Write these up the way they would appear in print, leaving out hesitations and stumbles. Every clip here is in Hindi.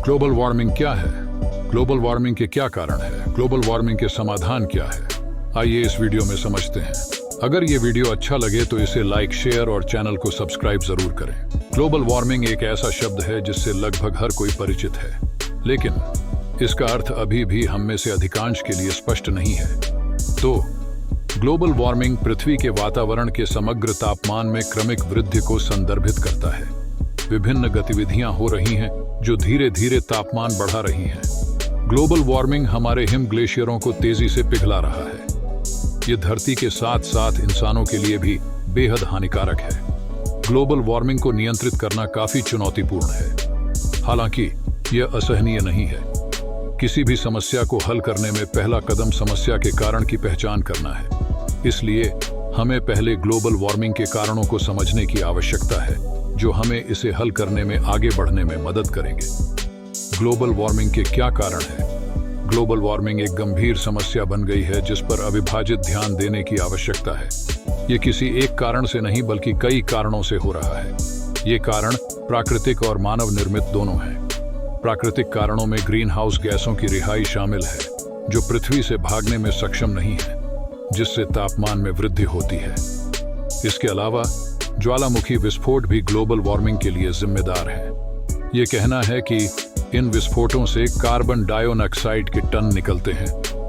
ग्लोबल वार्मिंग क्या है? ग्लोबल वार्मिंग के क्या कारण है? ग्लोबल वार्मिंग के समाधान क्या है? आइए इस वीडियो में समझते हैं। अगर ये वीडियो अच्छा लगे तो इसे लाइक, शेयर और चैनल को सब्सक्राइब जरूर करें। ग्लोबल वार्मिंग एक ऐसा शब्द है जिससे लगभग हर कोई परिचित है, लेकिन इसका अर्थ अभी भी हम में से अधिकांश के लिए स्पष्ट नहीं है। तो ग्लोबल वार्मिंग पृथ्वी के वातावरण के समग्र तापमान में क्रमिक वृद्धि को संदर्भित करता है। विभिन्न गतिविधियां हो रही हैं जो धीरे धीरे तापमान बढ़ा रही हैं। ग्लोबल वार्मिंग हमारे हिम ग्लेशियरों को तेजी से पिघला रहा है। ये धरती के साथ साथ इंसानों के लिए भी बेहद हानिकारक है। ग्लोबल वार्मिंग को नियंत्रित करना काफी चुनौतीपूर्ण है, हालांकि यह असहनीय नहीं है। किसी भी समस्या को हल करने में पहला कदम समस्या के कारण की पहचान करना है। इसलिए हमें पहले ग्लोबल वार्मिंग के कारणों को समझने की आवश्यकता है, जो हमें इसे हल करने में आगे बढ़ने में मदद करेंगे। ग्लोबल वार्मिंग के क्या कारण हैं? ग्लोबल वार्मिंग एक गंभीर समस्या बन गई है जिस पर अविभाजित ध्यान देने की आवश्यकता है। ये किसी एक कारण से नहीं बल्कि कई कारणों से हो रहा है। ये कारण प्राकृतिक और मानव निर्मित दोनों हैं। प्राकृतिक कारणों में ग्रीन हाउस गैसों की रिहाई शामिल है, जो पृथ्वी से भागने में सक्षम नहीं है, जिससे तापमान में वृद्धि होती है। इसके अलावा ज्वालामुखी विस्फोट भी ग्लोबल वार्मिंग के लिए जिम्मेदार है। ये कहना है कि इन विस्फोटों से कार्बन डाइऑक्साइड के टन निकलते हैं,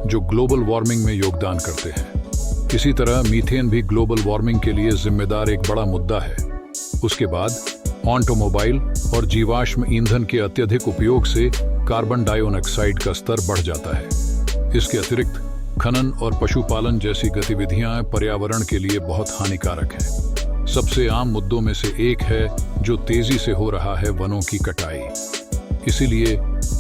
जो ग्लोबल वार्मिंग में योगदान करते हैं। इसी तरह मीथेन भी ग्लोबल वार्मिंग के लिए जिम्मेदार एक बड़ा मुद्दा है। उसके बाद ऑटोमोबाइल और जीवाश्म ईंधन के अत्यधिक उपयोग से कार्बन डाइऑक्साइड का स्तर बढ़ जाता है। इसके अतिरिक्त खनन और पशुपालन जैसी गतिविधियां पर्यावरण के लिए बहुत हानिकारक हैं। सबसे आम मुद्दों में से एक है जो तेजी से हो रहा है, वनों की कटाई। इसीलिए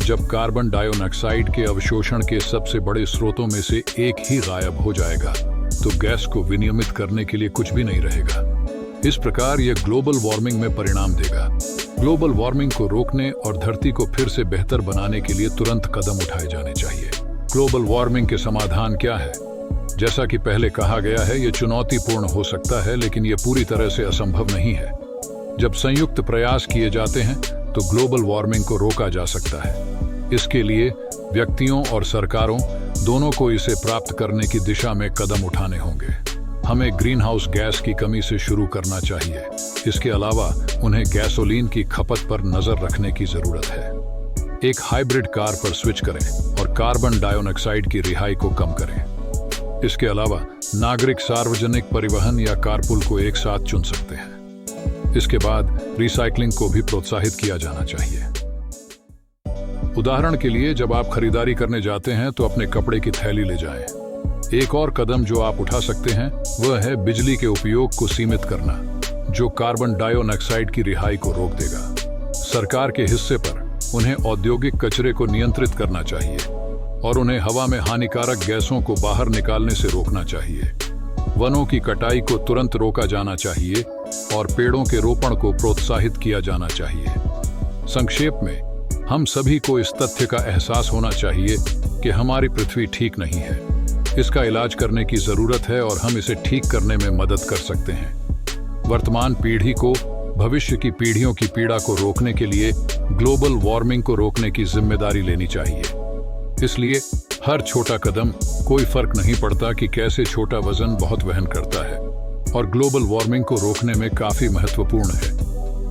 जब कार्बन डाइऑक्साइड के अवशोषण के सबसे बड़े स्रोतों में से एक ही गायब हो जाएगा, तो गैस को विनियमित करने के लिए कुछ भी नहीं रहेगा। इस प्रकार यह ग्लोबल वार्मिंग में परिणाम देगा। ग्लोबल वार्मिंग को रोकने और धरती को फिर से बेहतर बनाने के लिए तुरंत कदम उठाए जाने चाहिए। ग्लोबल वार्मिंग के समाधान क्या है? जैसा कि पहले कहा गया है, यह चुनौतीपूर्ण हो सकता है, लेकिन यह पूरी तरह से असंभव नहीं है। जब संयुक्त प्रयास किए जाते हैं तो ग्लोबल वार्मिंग को रोका जा सकता है। इसके लिए व्यक्तियों और सरकारों दोनों को इसे प्राप्त करने की दिशा में कदम उठाने होंगे। हमें ग्रीन हाउस गैस की कमी से शुरू करना चाहिए। इसके अलावा उन्हें गैसोलीन की खपत पर नजर रखने की जरूरत है। एक हाइब्रिड कार पर स्विच करें और कार्बन डाइऑक्साइड की रिहाई को कम करें। इसके अलावा नागरिक सार्वजनिक परिवहन या कारपूल को एक साथ चुन सकते हैं। इसके बाद रिसाइकलिंग को भी प्रोत्साहित किया जाना चाहिए। उदाहरण के लिए, जब आप खरीदारी करने जाते हैं तो अपने कपड़े की थैली ले जाएं। एक और कदम जो आप उठा सकते हैं वह है बिजली के उपयोग को सीमित करना, जो कार्बन डाइऑक्साइड की रिहाई को रोक देगा। सरकार के हिस्से पर उन्हें औद्योगिक कचरे को नियंत्रित करना चाहिए और उन्हें हवा में हानिकारक गैसों को बाहर निकालने से रोकना चाहिए। वनों की कटाई को तुरंत रोका जाना चाहिए और पेड़ों के रोपण को प्रोत्साहित किया जाना चाहिए। संक्षेप में, हम सभी को इस तथ्य का एहसास होना चाहिए कि हमारी पृथ्वी ठीक नहीं है। इसका इलाज करने की जरूरत है और हम इसे ठीक करने में मदद कर सकते हैं। वर्तमान पीढ़ी को भविष्य की पीढ़ियों की पीड़ा को रोकने के लिए ग्लोबल वार्मिंग को रोकने की जिम्मेदारी लेनी चाहिए। इसलिए हर छोटा कदम, कोई फर्क नहीं पड़ता कि कैसे छोटा, वजन बहुत वहन करता है और ग्लोबल वार्मिंग को रोकने में काफी महत्वपूर्ण है।